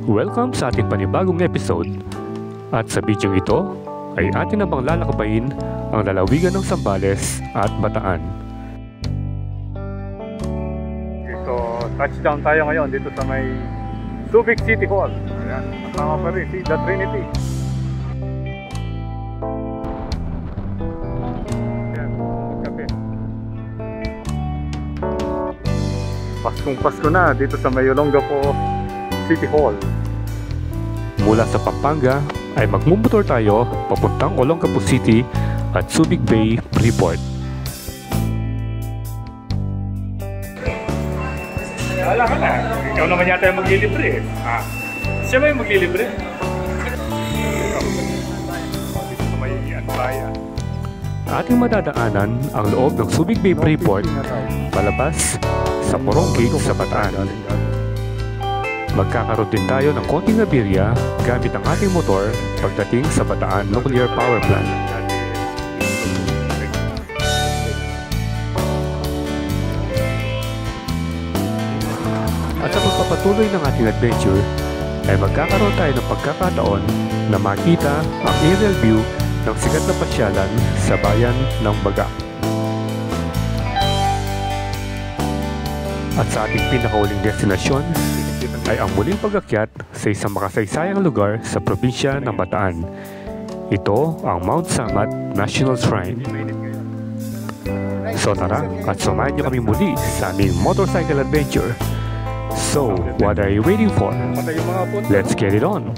Welcome sa ating panibagong episode. At sa video ito ay atin namang lalakabayin ang lalawigan ng Zambales at Bataan. Okay, so touchdown tayo ngayon dito sa may Subic City Hall. Ayan, kasama pa rin si The Trinity. Ayan, magkape. Paskong Pasko na dito sa may Olongapo City Hall. Mula sa Pampanga ay magmumotor tayo papuntang Olongapo City at Subic Bay Freeport. Wala ka na, ikaw naman yata yung maglilibre. Siya ba yung maglilibre? Dito sa may Anbaya. Ating madadaanan ang loob ng Subic Bay Freeport palabas sa Porong Gate sa Bataan. Magkakaroon din tayo ng konting abirya gamit ang ating motor pagdating sa Bataan Nuclear Power Plant. At sa pagpapatuloy ng ating adventure ay magkakaroon tayo ng pagkakataon na makita ang aerial view ng sikat na pasyalan sa bayan ng Baga. At sa ating pinakauling destinasyon ay ang muling pag-akyat sa isang makasaysayang lugar sa probinsya ng Bataan. Ito ang Mount Samat National Shrine. So tara at samahan niyo kami muli sa aming motorcycle adventure. So, what are you waiting for? Let's get it on!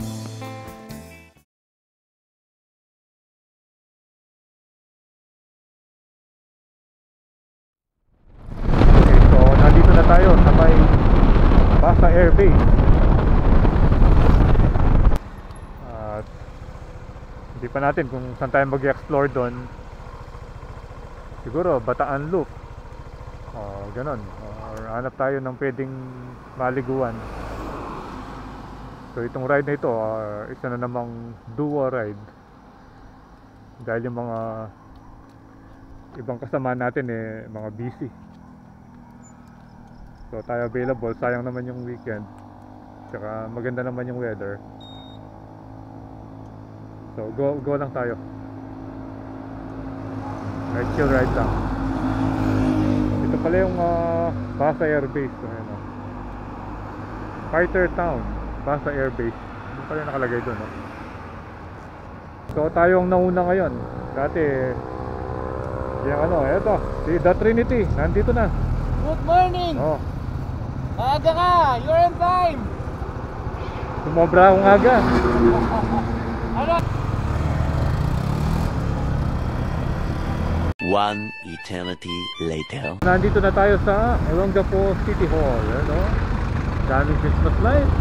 Okay, so nandito na tayo sa may Basa Air Base. At hindi pa natin kung saan tayo mag-explore doon. Siguro Bataan Loop. Ganon. Or hanap tayo ng pwedeng maliguan. So itong ride na ito, isa na namang duo ride. Dahil yung mga ibang kasama natin mga busy. So tayo available, sayang naman yung weekend. Tsaka maganda naman yung weather. So go lang tayo. Chill ride lang. Ito pala yung Basa Air Base. Ayan, Carter Town, Basa Air Base. Doon pala nakalagay doon. So tayo ang nauna ngayon. Dati yung eto, si The Trinity nandito na. Good morning! Maaga ka! You're on time! Sumobra akong aga. Ano? One eternity later. Nandito na tayo sa Olongapo City Hall. Daming Christmas lights.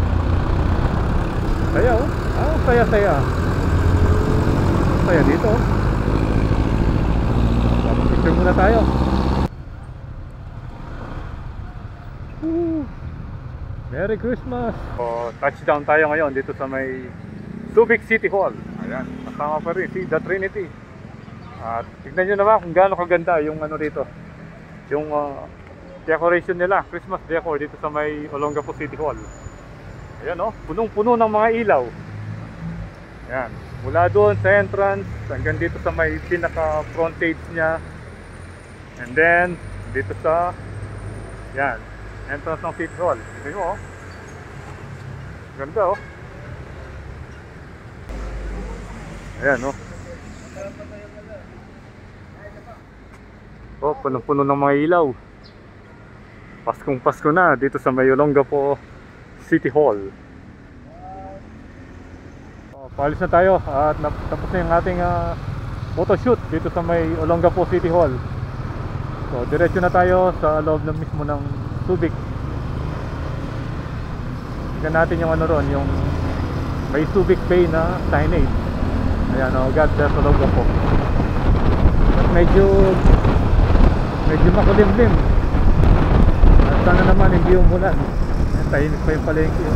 Saya saya. Saya dito. Picture muna tayo. Merry Christmas! Touchdown tayo ngayon dito sa may Subic City Hall. Ayan, kasama pa rin si The Trinity. At tignan nyo naman kung gaano kaganda yung dito. Yung decoration nila, Christmas decor dito sa may Olongapo City Hall. Ayan punong-puno ng mga ilaw. Ayan, mula doon sa entrance hanggang dito sa may pinaka frontage niya. And then dito sa entrance ng City Hall. Tignan nyo ganda Ayan punong-puno ng mga ilaw. Paskong Pasko na dito sa may Olongapo City Hall. Paalis na tayo at tapos na yung ating photoshoot dito sa may Olongapo City Hall. So diretso na tayo sa loob ng mismo ng Subic. Tignan natin yung yung may Subic Bay na signage. Ayan God bless Olongapo. At medyo makulimlim. Sana naman hindi umulan. Tahimik pa yung palengke.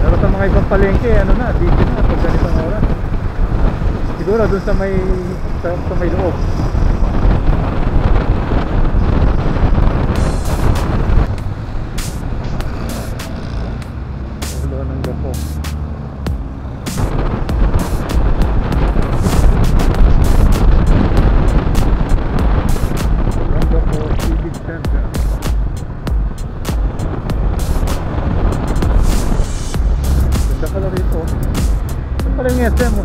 Pero sa mga ibang palengke, busy na pag ganitong oras. Siguro dun sa may loob. SM.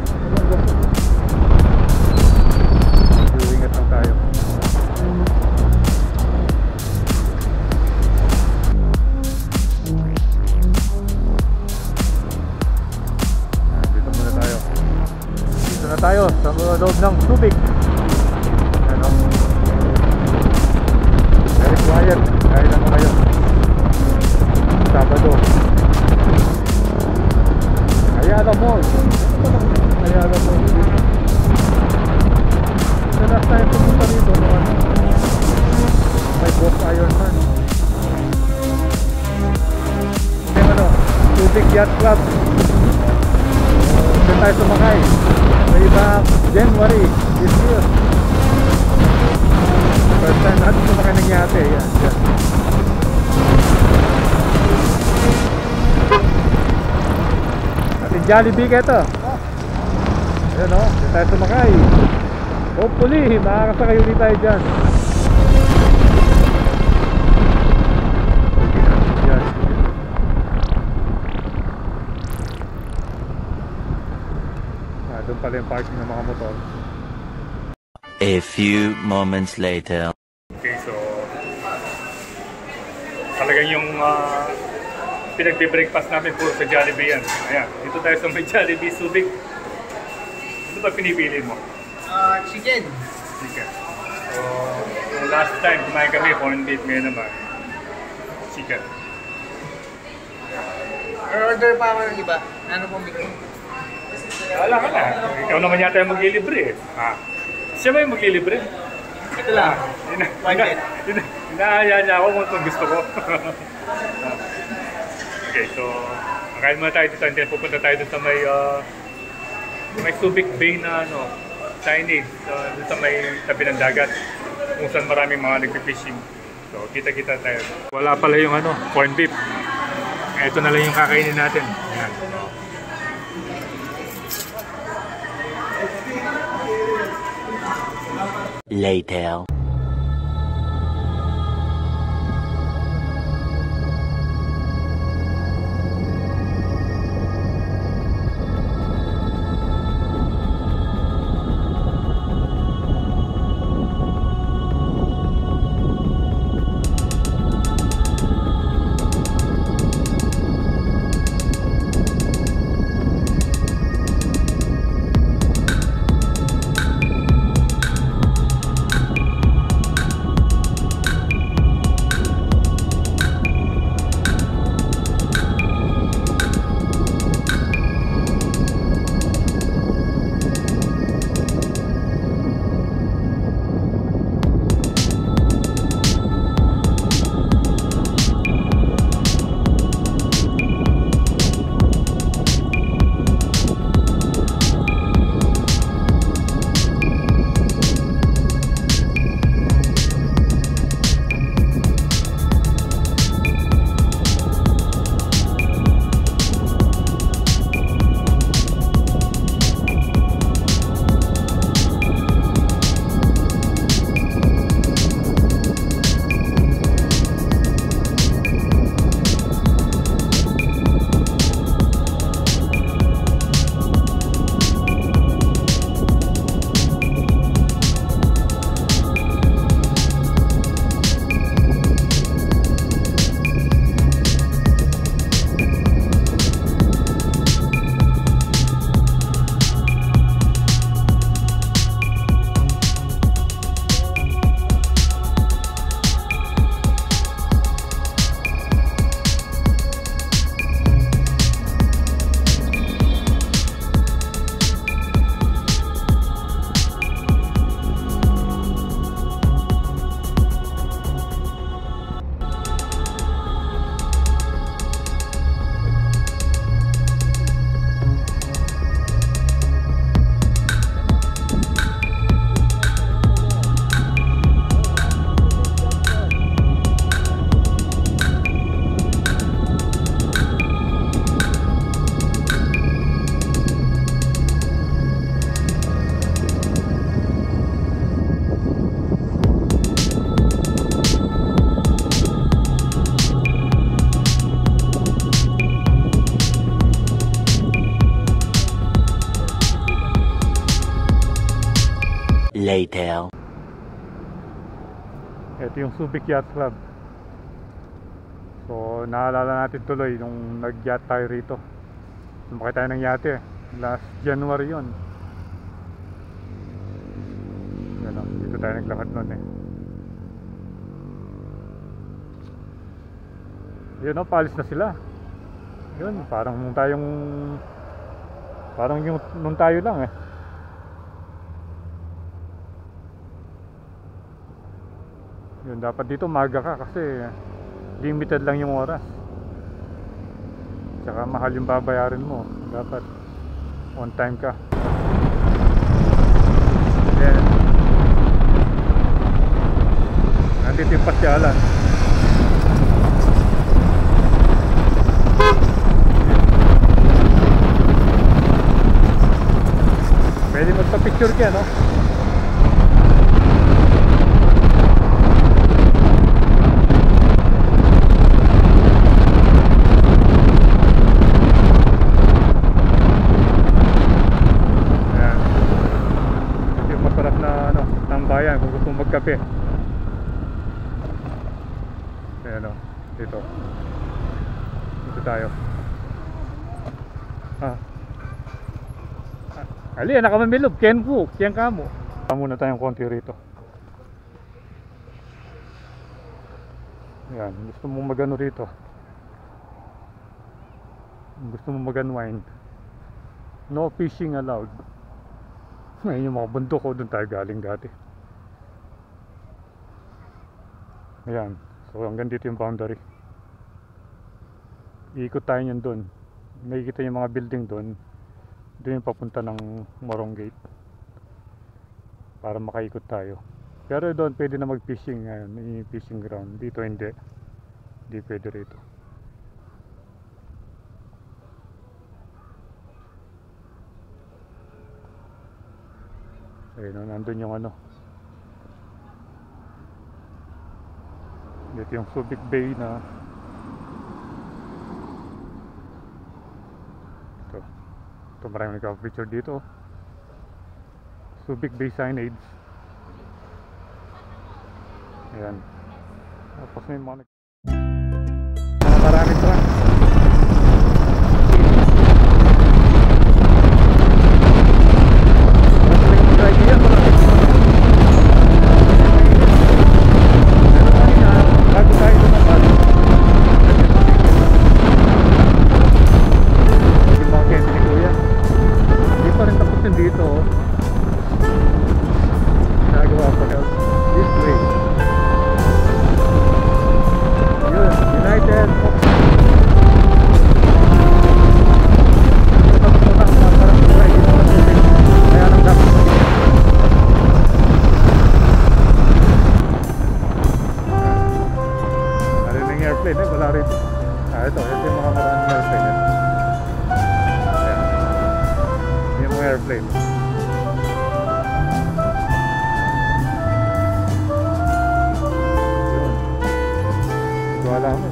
Ingat lang tayo. Dito muna tayo. Dito na tayo sa loob ng Subic. Ano? Very quiet. Kahit ano kayo. Sabado. Ayala Mall. Ayala Mall. So last time pumunta rito noon, may Boss Ironman. May ano, Subic Yacht Club. Doon tayo sumakay. Way back January this year. First time natin sumakay ng yate. Yan, yan. Ating Jollibee ka ito. Ayan o, doon tayo sumakay. Hopefully, makakasakay ulit tayo dyan. Yan. Doon pala yung parking ng mga motor. A few moments later. Okay, so talagang yung pinagbe-breakfast namin puro sa Jollibee yan. Ayan, dito tayo sa may Jollibee Subic. Ano ba pinipili mo? Chicken. Chicken. So, last time kumain kami, corned beef, ngayon naman chicken. Order pa ako ng iba. Ano pong bigay? Wala ka na. Ikaw naman yata yung maglilibre eh. Siya ba yung maglilibre? Ito lang. Inaaya niya ako kung gusto ko. Okay, so makain muna tayo dito and then pupunta tayo dito sa may Subic Bay na ano, signage dito sa may tabi ng dagat kung saan maraming mga nagpi-fishing. So kita-kita tayo. Wala pala yung ano, corned beef. Ito na lang yung kakainin natin. Ayan. Later. later. Ito yung Subic Yacht Club. So naalala natin tuloy nung nag-yacht tayo rito. Sumakay tayo ng yate last January yon. Yan o, dito tayo naglakad nun eh. Yun o, paalis na sila. Yun, parang yung nung tayo lang eh. Yun, dapat dito maga ka kasi limited lang yung oras. Tsaka mahal yung babayarin mo. Dapat on time ka. Then nandito yung pasyalan. Pwede magpa-picture ka, no? Tambayan kung gusto mong magkape. Ayan o, dito tayo. Ali, nakamamilog, Ken po, Ken kamo. Muna tayong konti rito. Ayan, gusto mong magano rito, gusto mong mag-unwind, no fishing allowed. Ngayon yung mga bundok ko, doon tayo galing dati. Ayan, so hanggang dito yung boundary. Iikot tayo nyan doon. Nakikita yung mga building doon. Doon yung papunta ng Morong Gate para makaikot tayo. Pero doon pwede na mag-fishing ngayon, may fishing ground. Dito hindi pwede rito. Ayun, nandun yung ano, dito yung Subic Bay na ito maraming nagka-picture dito. Subic Bay signage. Ayan, tapos may mga maraming truck. Ito yung mga maraming airplane. Ayan. Yung mga airplane. Yun. Wala mo.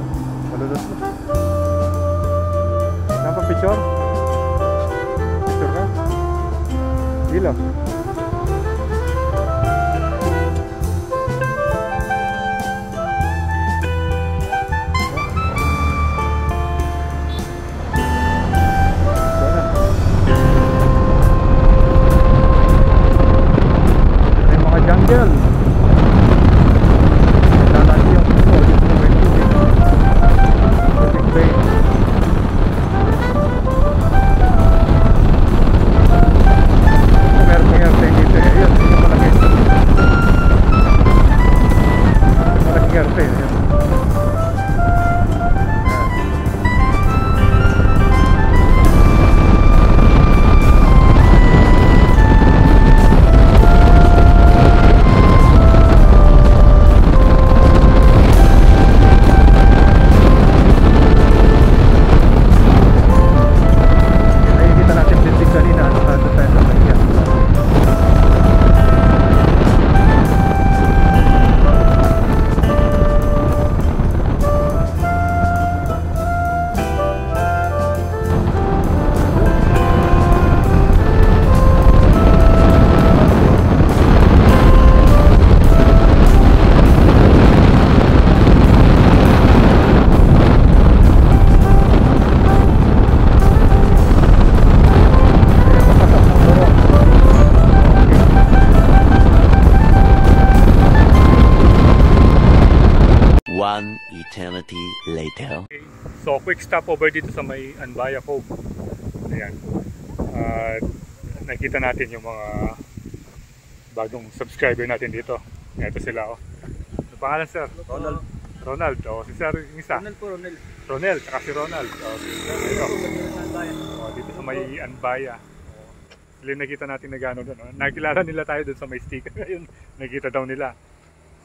Malulot mo. Saan pa picture? Picture ka? Dilo. Meron One eternity later. Okay. So quick stopover dito sa may Anbaya Cove. Ayan. Nakita natin yung mga bagong subscriber natin dito. Ito sila, oh. Ano pangalan, sir? Ronald. Ronald. Oh, si sir yung isa. Ronald po, Ronald. Ronald, tsaka si Ronald. Oh, dito sa may Anbaya. Oh, sila nakita natin na gano'n doon. Oh. Nakilala nila tayo doon sa may sticker. Ayun, nakita daw nila.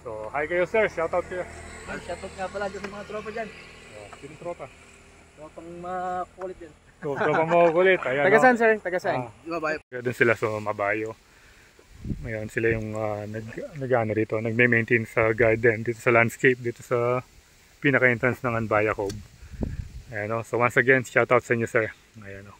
So, hi kayo, sir. Shoutout kayo. Shoutout nga pala dyan sa mga tropa dyan. Oh, sino tropa? Tropang makulit yan. So, tropa mo kulit. Ayan, Tagasan, oh. sir? Tagasan? Mabayo. Doon sila sa Mabayo. Ngayon, sila yung nag-ano rito, nagme-maintain sa garden, dito sa landscape, dito sa pinaka-entrance ng Anbaya Cove. Ayan, oh. So, once again, shoutout sa inyo, sir. Ayan, oh.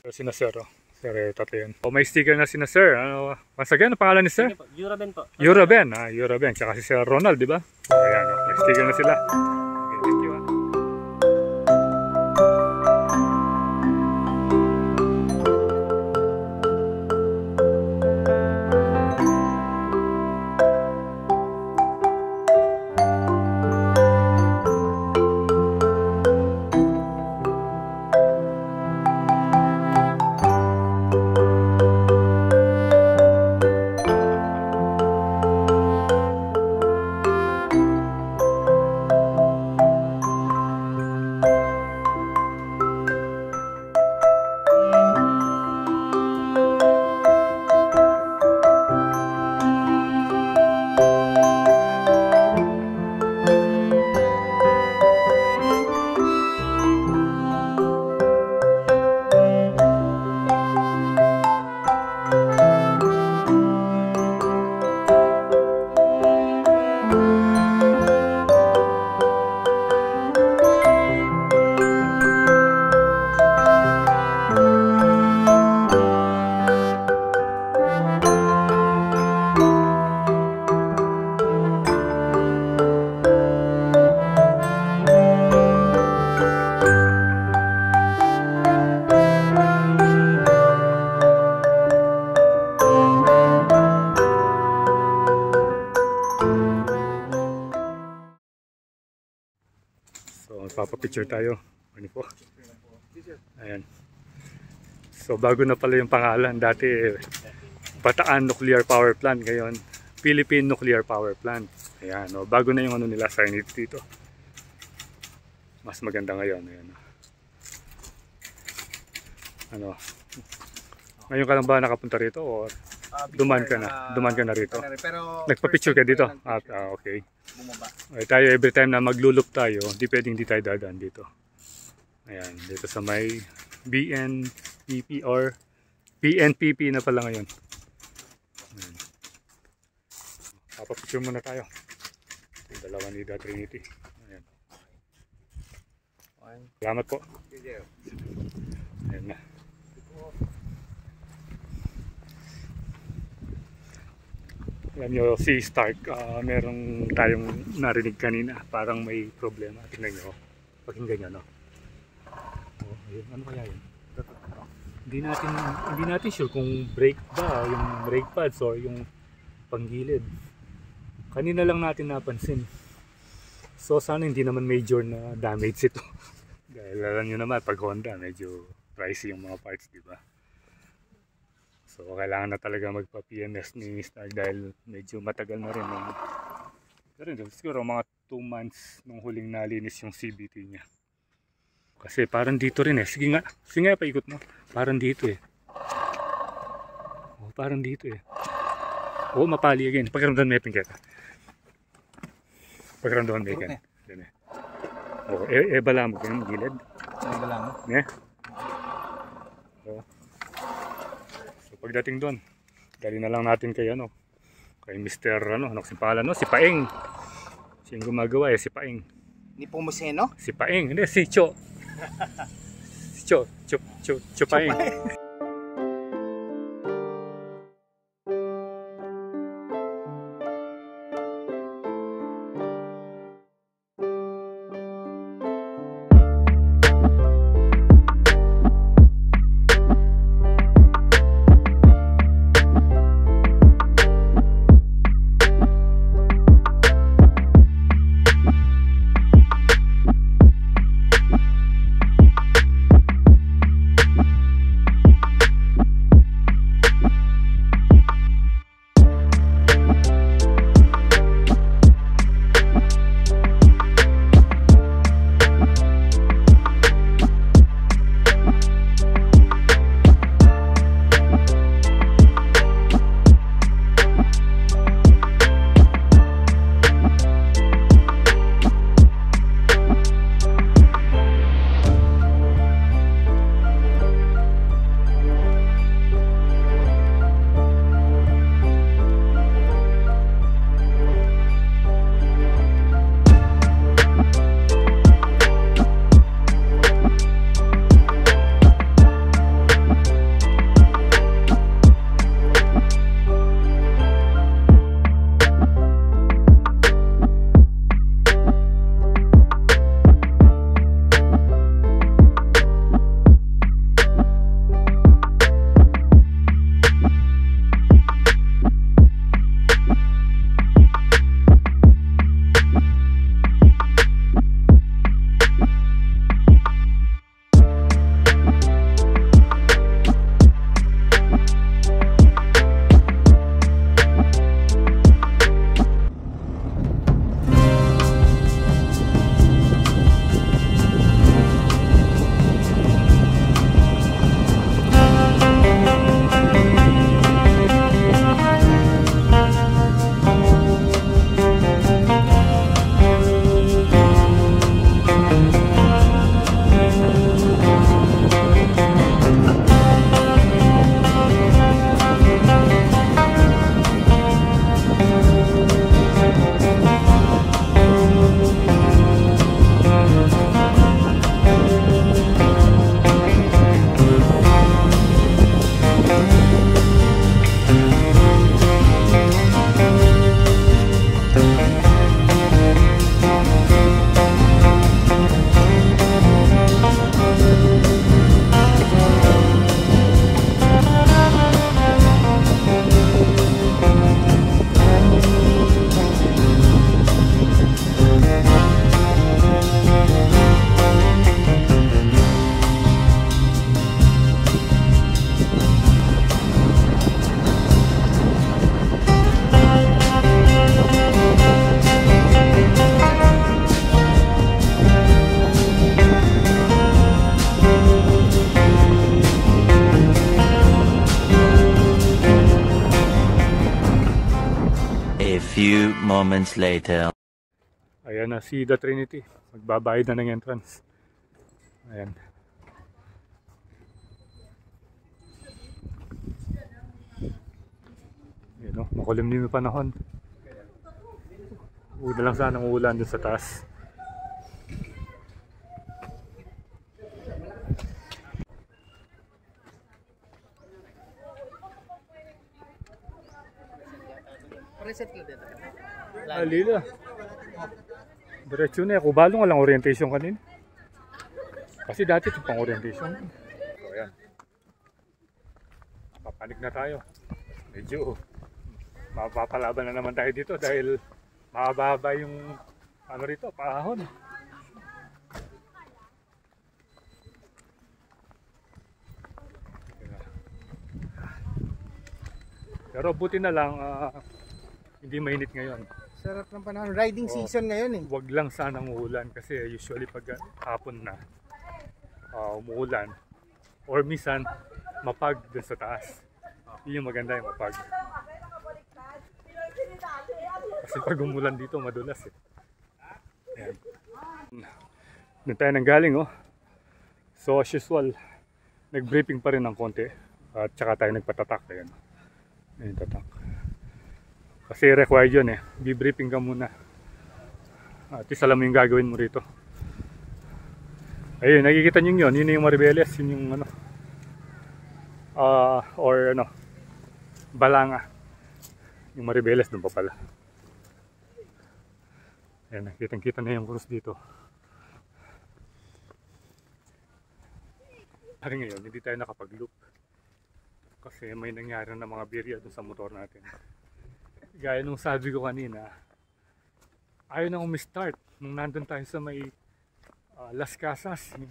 So, sina sir, oh. Sir, tatlo yan. Oh, may sticker na sina sir. Ano, once again, ang pangalan ni sir? Euraben po. Euraben, Euraben. Tsaka si Sir Ronald, di ba? So, ayan, oh. May sticker na sila. Okay, thank you, ah. Magpapapicture tayo. Ano po? Ayan. So bago na pala yung pangalan. Dati Bataan Nuclear Power Plant. Ngayon Philippine Nuclear Power Plant. Ayan. No? Bago na yung ano nila signage dito. Mas maganda ngayon. Ayan. Ano? Ngayon ka lang ba nakapunta rito? Or duman ka na? Duman ka na rito? Pero nagpa-picture ka dito? Okay. Bumaba. Okay, tayo every time na maglulok tayo, hindi pwedeng di tayo dadaan dito. Ayan, dito sa may BNPP or PNPP na pala ngayon. Ayan. Papapicture muna tayo. Yung dalawa ni The Trinity. Ayan. Salamat po. Ayan na. Alam nyo, si Stark, merong tayong narinig kanina, parang may problema. Tingnan nyo, pakinggan nyo, no? Oh, ayun, ano kaya yun? Hindi natin sure kung brake ba, yung brake pads or yung panggilid. Kanina lang natin napansin. So sana hindi naman major na damage ito. Dahil alam nyo naman, pag Honda, medyo pricey yung mga parts, di ba? So kailangan na talaga magpa-PMS ni Stark dahil medyo matagal na rin. Pero siguro mga 2 months nung huling nalinis yung CVT niya. Kasi parang dito rin eh. Sige nga paikot mo. Parang dito eh. Oh, parang dito eh. Oh, mapali again. Pagkaramdaman may pingketa. Pagkaramdaman may pingketa. Yan eh. Oh, bala mo ganyan gilid. Bala mo? Yeah. Oh. Pagdating doon, dali na lang natin kay kay Mr. Kasi pangalan si Paeng. Siya yung gumagawa si Paeng. Ni Pumuseno? Si Paeng, hindi si Cho. Si Cho Paeng. moments later. Ayan na si The Trinity. Magbabayad na ng entrance. Ayan. Ayan o, makulim din yung panahon. Huwag na lang sanang ulan dun sa taas. Reset ka dito. Alila. Diretso na. Kubalo nga lang orientation kanina. Kasi dati ito pang orientation. So, ayan. Papanik na tayo. Medyo mapapalaban na naman tayo dito dahil mahaba yung ano rito, paahon. Pero buti na lang hindi mainit ngayon. Sarap ng panahon. Riding season ngayon eh. Wag lang sanang umuulan kasi usually pag hapon na umuulan or minsan mapag dun sa taas. Yun yung maganda, yung mapag. Kasi pag umulan dito madulas eh. Ayan. Doon tayo nang galing oh. So as usual, nag-briefing pa rin ng konti at saka tayo nagpatatak. Ayan. Ayan, tatak. Kasi required yun eh. Be-briefing ka muna. At least alam mo yung gagawin mo rito. Ayun, nakikita nyo yun. Yun yung Maribeles. Yun yung ano. Or ano. Balanga. Yung Maribeles doon pa pala. Ayan, nakitang-kita na yung krus dito. Hari ngayon, hindi tayo nakapag-loop. Kasi may nangyari na mga birya doon sa motor natin. Gaya nung sabi ko kanina, ayaw na umi-start nung nandun tayo sa may Las Casas, yung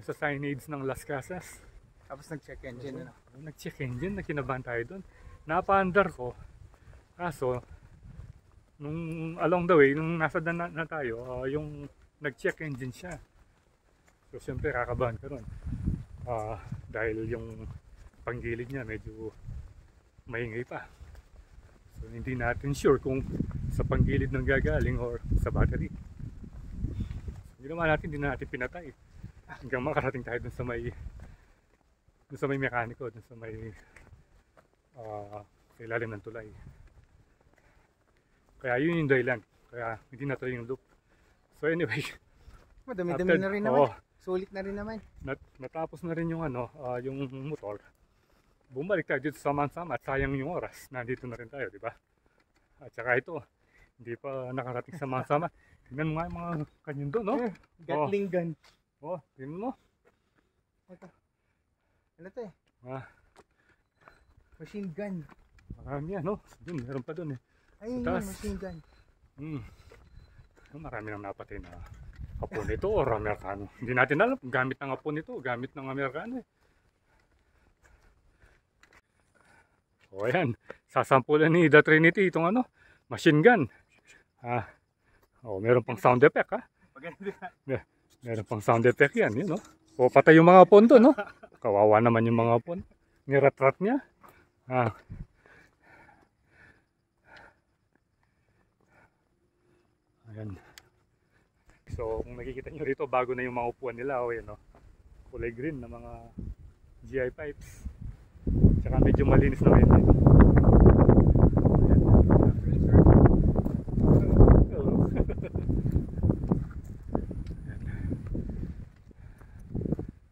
sa signage ng Las Casas. Tapos nag-check engine. Nag-check engine, nakinabahan tayo doon. Napa-under ko. Kaso, nung along the way, nung nasa na tayo, yung nag-check engine siya. So, siyempre, kakabahan ka ron. Dahil yung panggilid niya medyo maingay pa. So, hindi natin sure kung sa panggilid ng gagaling or sa battery. Hindi naman natin, hindi natin pinatay. Hanggang makarating tayo dun sa may mekaniko, dun sa may sa ilalim ng tulay. Kaya yun yung dahilan. Kaya hindi na yung loop. So anyway, madami-dami na rin naman. Sulit na rin naman. Natapos na rin yung yung motor. Bumalik tayo dito sa Mansama at sayang yung oras. Nandito na rin tayo, di ba? At saka ito, hindi pa nakarating sa Mansama. Tingnan mo nga yung mga kanyon doon, no? Gatling gun. Tingnan mo. Ano to eh? Machine gun. Marami yan, no? Doon, meron pa doon eh. Ayun yun, machine gun. Marami nang napatay na hapon ito o Amerikano. Hindi natin alam kung gamit ng hapon ito o gamit ng Amerikano eh. O ayan, sasampulan ni The Trinity itong machine gun. Meron pang sound effect ha. Meron pang sound effect yan, yun no. O patay yung mga hapon doon no. Kawawa naman yung mga hapon. Niratrat niya. Ayan. So kung nakikita nyo rito, bago na yung mga upuan nila, yun, no? Kulay green na mga GI pipes. Tsaka medyo malinis na ngayon dito.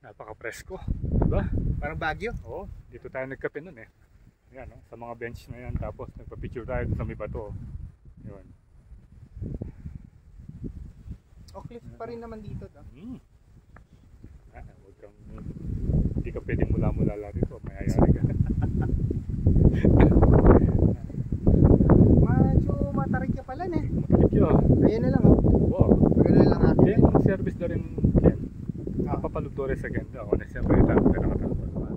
Napaka-presko, diba? Parang Baguio? Oo, dito tayo nagkape nun eh. Ayan, no? Sa mga bench na yan, tapos nagpa-picture tayo sa may bato. Yun. Cliff pa rin naman dito to. Huwag kang, hindi ka pwedeng mula-mula rito, mayayari ka. Medyo matarik ka pala eh. Matarik yun. Ayan na lang oh. Wow. Pagano lang akin. Kaya kung service na rin, Ken. Papalugtores again. Ako na siyempre tayo ka nakatawa naman.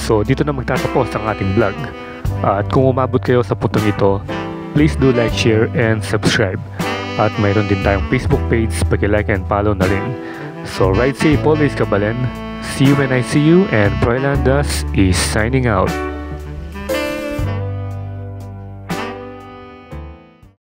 So dito na magtatapos ang ating vlog. At kung umabot kayo sa puntong ito, please do like, share, and subscribe. At mayroon din tayong Facebook page, paki-like and follow na rin. So ride safe always, Kabalen. See you when I see you, and Proylandas is signing out.